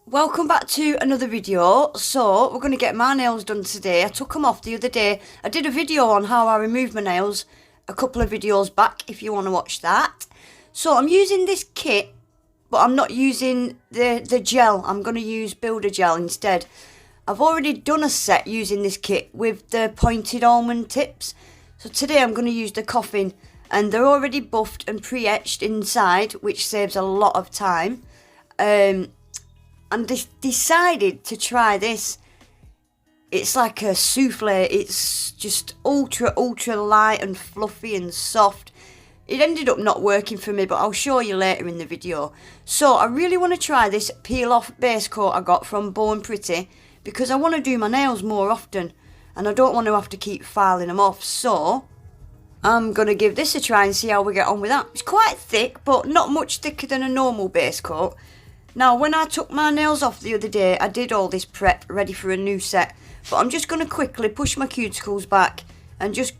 Welcome back to another video. So we're going to get my nails done today. I took them off the other day. I did a video on how I remove my nails a couple of videos back if you want to watch that. So I'm using this kit, but I'm not using the gel. I'm going to use Builder Gel instead. I've already done a set using this kit with the pointed almond tips. So today I'm going to use the coffin, and they're already buffed and pre-etched inside, which saves a lot of time. And decided to try this. It's like a souffle. It's just ultra light and fluffy and soft. It ended up not working for me, but I'll show you later in the video. So I really want to try this peel off base coat I got from Born Pretty, because I want to do my nails more often and I don't want to have to keep filing them off. So I'm going to give this a try and see how we get on with that. It's quite thick, but not much thicker than a normal base coat. Now, when I took my nails off the other day, I did all this prep ready for a new set. But I'm just going to quickly push my cuticles back and just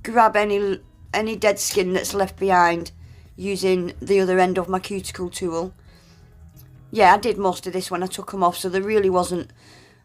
grab any dead skin that's left behind using the other end of my cuticle tool. Yeah, I did most of this when I took them off, so there really wasn't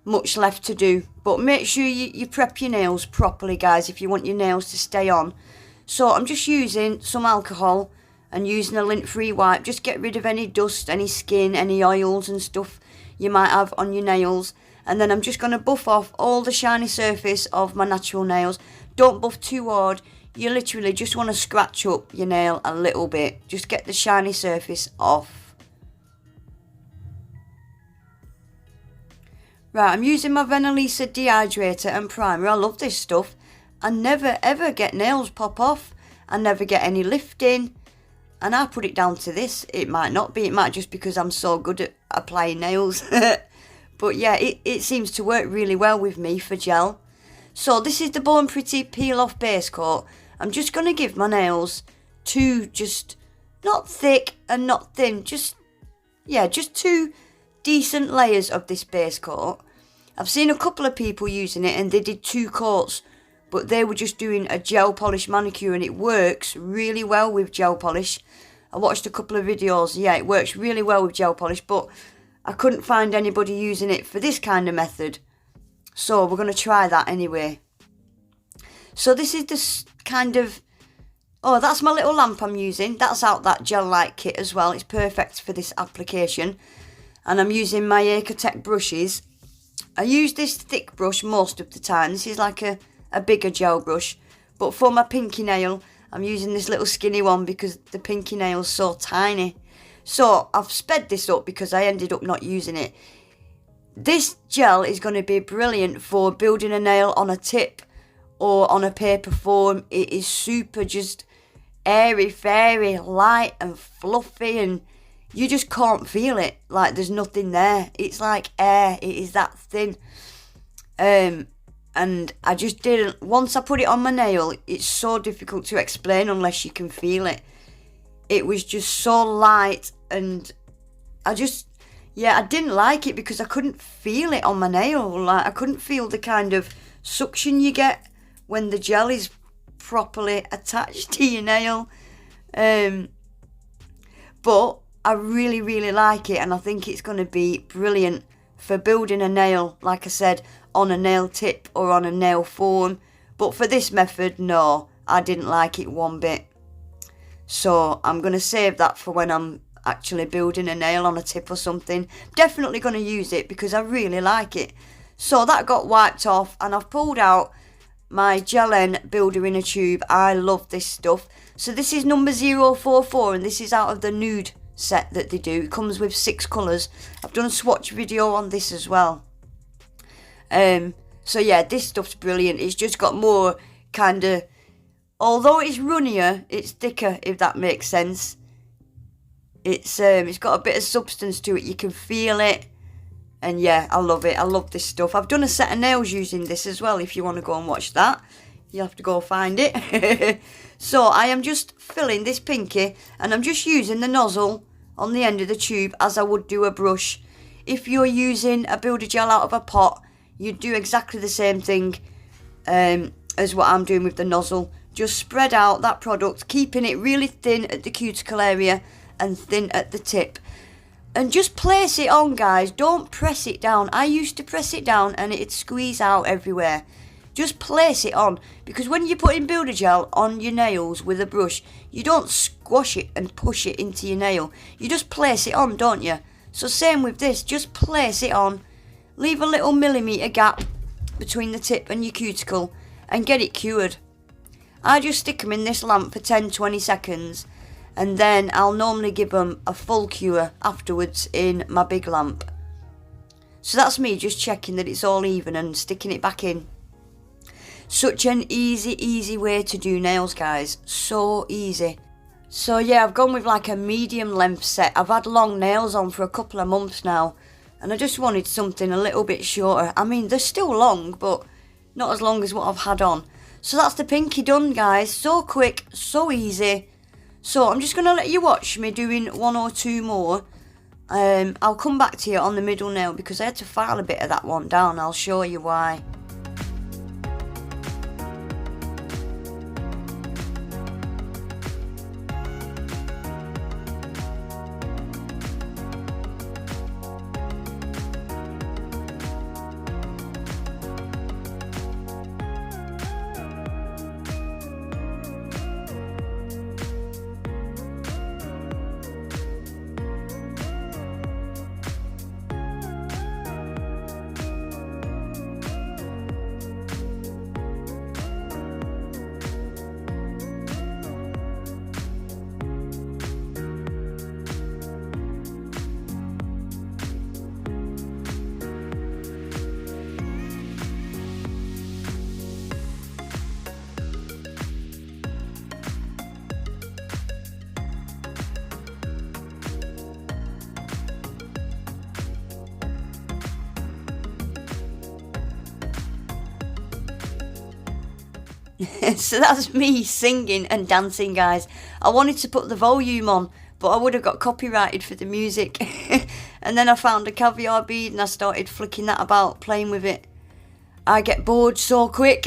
much left to do. But make sure you prep your nails properly, guys, if you want your nails to stay on. So I'm just using some alcohol and using a lint-free wipe. Just get rid of any dust, any skin, any oils and stuff you might have on your nails. And then I'm just going to buff off all the shiny surface of my natural nails. Don't buff too hard. You literally just want to scratch up your nail a little bit. Just get the shiny surface off. Right, I'm using my Venalisa dehydrator and primer. I love this stuff. I never ever get nails pop off. I never get any lifting. And I put it down to this. It might not be. It might just because I'm so good at applying nails. But yeah, it seems to work really well with me for gel. So this is the Born Pretty Peel Off Base Coat. I'm just going to give my nails two, just not thick and not thin. Just two decent layers of this base coat. I've seen a couple of people using it and they did 2 coats. But they were just doing a gel polish manicure, and it works really well with gel polish. I watched a couple of videos. Yeah, it works really well with gel polish, but I couldn't find anybody using it for this kind of method. So we're going to try that anyway. So this is this kind of... Oh, that's my little lamp I'm using. That's out that Gelike Kit as well. It's perfect for this application. And I'm using my Eccosmetics brushes. I use this thick brush most of the time. This is like a bigger gel brush, but for my pinky nail I'm using this little skinny one because the pinky nail's so tiny. So I've sped this up because I ended up not using it. This gel is going to be brilliant for building a nail on a tip or on a paper form. It is super just airy fairy, light and fluffy, and you just can't feel it. Like there's nothing there. It's like air. It is that thin. And I just didn't, once I put it on my nail, it's so difficult to explain unless you can feel it. It was just so light, and I didn't like it because I couldn't feel it on my nail. Like I couldn't feel the kind of suction you get when the gel is properly attached to your nail. But I really like it, and I think it's going to be brilliant for building a nail, like I said, on a nail tip or on a nail form. But for this method, no, I didn't like it one bit. So I'm going to save that for when I'm actually building a nail on a tip or something. Definitely going to use it because I really like it. So that got wiped off, and I've pulled out my Gellen Builder in a Tube. I love this stuff. So this is number 044, and this is out of the nude set that they do. It comes with 6 colours. I've done a swatch video on this as well. So yeah, this stuff's brilliant. It's just got more kind of, although it's runnier, it's thicker, if that makes sense. It's got a bit of substance to it. You can feel it. And yeah, I love it. I love this stuff. I've done a set of nails using this as well. If you want to go and watch that, you have to go find it. So I am just filling this pinky, and I'm just using the nozzle on the end of the tube as I would do a brush. If you're using a builder gel out of a pot, you'd do exactly the same thing as what I'm doing with the nozzle. Just spread out that product, keeping it really thin at the cuticle area and thin at the tip. And just place it on, guys. Don't press it down. I used to press it down and it'd squeeze out everywhere. Just place it on, because when you're putting builder gel on your nails with a brush, you don't squash it and push it into your nail. You just place it on, don't you? So same with this, just place it on. Leave a little millimetre gap between the tip and your cuticle and get it cured. I just stick them in this lamp for 10-20 seconds, and then I'll normally give them a full cure afterwards in my big lamp. So that's me just checking that it's all even and sticking it back in. Such an easy way to do nails, guys. So easy. So yeah, I've gone with like a medium length set. I've had long nails on for a couple of months now, and I just wanted something a little bit shorter. I mean, they're still long, but not as long as what I've had on. So that's the pinky done, guys. So quick, so easy. So I'm just going to let you watch me doing 1 or 2 more. I'll come back to you on the middle nail because I had to file a bit of that one down. I'll show you why. So that's me singing and dancing, guys. I wanted to put the volume on, but I would have got copyrighted for the music. And then I found a caviar bead and I started flicking that about, playing with it. I get bored so quick.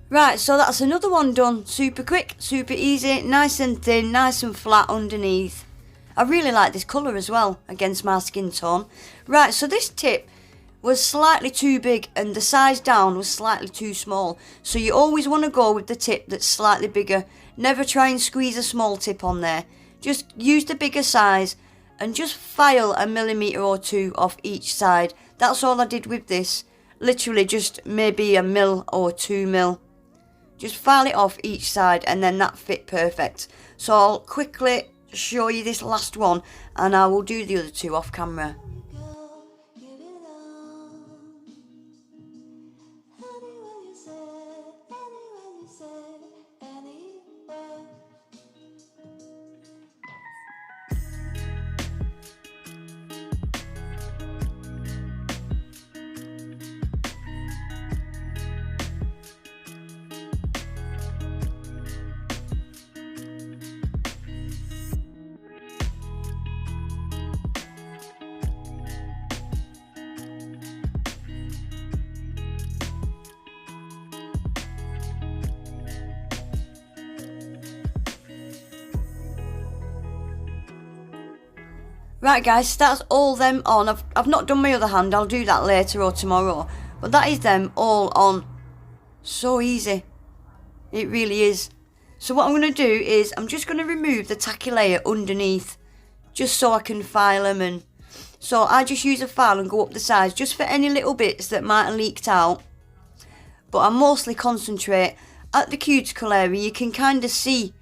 Right, so that's another one done. Super quick, super easy, nice and thin, nice and flat underneath. I really like this colour as well, against my skin tone. Right, so this tip was slightly too big and the size down was slightly too small. So you always want to go with the tip that's slightly bigger. Never try and squeeze a small tip on there. Just use the bigger size and just file a millimetre or 2 off each side. That's all I did with this. Literally just maybe a mil or 2 mil. Just file it off each side and then that fit perfect. So I'll quickly show you this last one and I will do the other 2 off camera. Right guys, that's all them on. I've not done my other hand, I'll do that later or tomorrow. But that is them all on. So easy. It really is. So what I'm going to do is, I'm just going to remove the tacky layer underneath. Just so I can file them. And so I just use a file and go up the sides, just for any little bits that might have leaked out. But I mostly concentrate at the cuticle area. You can kind of see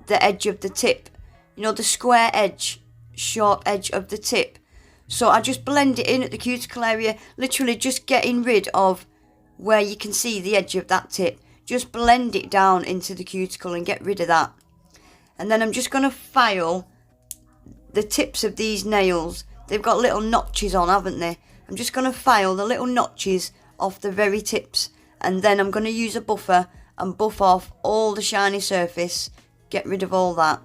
the edge of the tip. You know, the square edge. Sharp edge of the tip. So I just blend it in at the cuticle area, literally just getting rid of where you can see the edge of that tip. Just blend it down into the cuticle and get rid of that. And then I'm just going to file the tips of these nails. They've got little notches on, haven't they? I'm just going to file the little notches off the very tips, and then I'm going to use a buffer and buff off all the shiny surface, get rid of all that.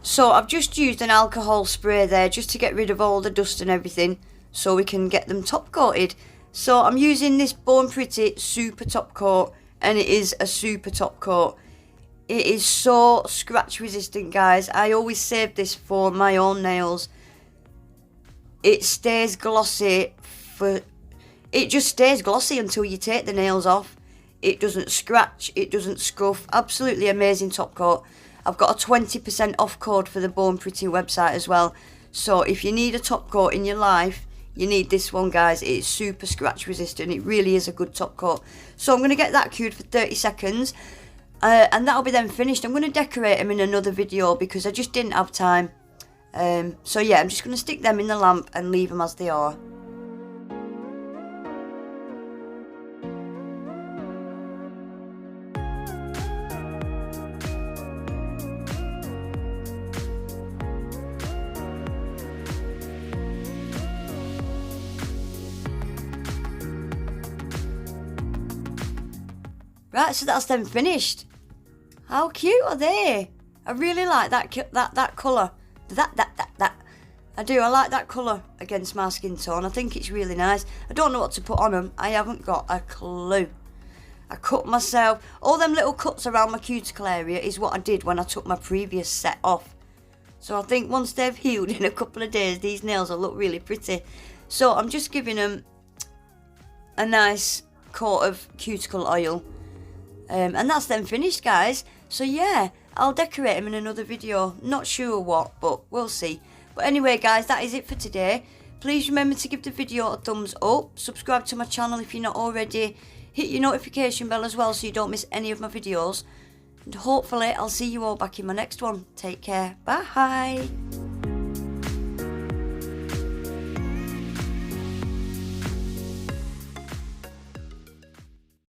So I've just used an alcohol spray there just to get rid of all the dust and everything, so we can get them top coated. So I'm using this Born Pretty super top coat, and it is a super top coat. It is so scratch resistant, guys. I always save this for my own nails. It stays glossy it just stays glossy until you take the nails off. It doesn't scratch, it doesn't scuff. Absolutely amazing top coat. I've got a 20% off code for the Born Pretty website as well. So if you need a top coat in your life, you need this one, guys. It's super scratch resistant. It really is a good top coat. So I'm going to get that cured for 30 seconds. And that'll be then finished. I'm going to decorate them in another video because I just didn't have time. So yeah, I'm just going to stick them in the lamp and leave them as they are. Right, so that's them finished. How cute are they? I really like that colour. I do, I like that colour against my skin tone. I think it's really nice. I don't know what to put on them. I haven't got a clue. I cut myself. All them little cuts around my cuticle area is what I did when I took my previous set off. So I think once they've healed in a couple of days, these nails will look really pretty. So I'm just giving them a nice coat of cuticle oil. And that's them finished, guys. So yeah, I'll decorate them in another video. Not sure what, but we'll see. But anyway, guys, that is it for today. Please remember to give the video a thumbs up. Subscribe to my channel if you're not already. Hit your notification bell as well so you don't miss any of my videos. And hopefully I'll see you all back in my next one. Take care. Bye.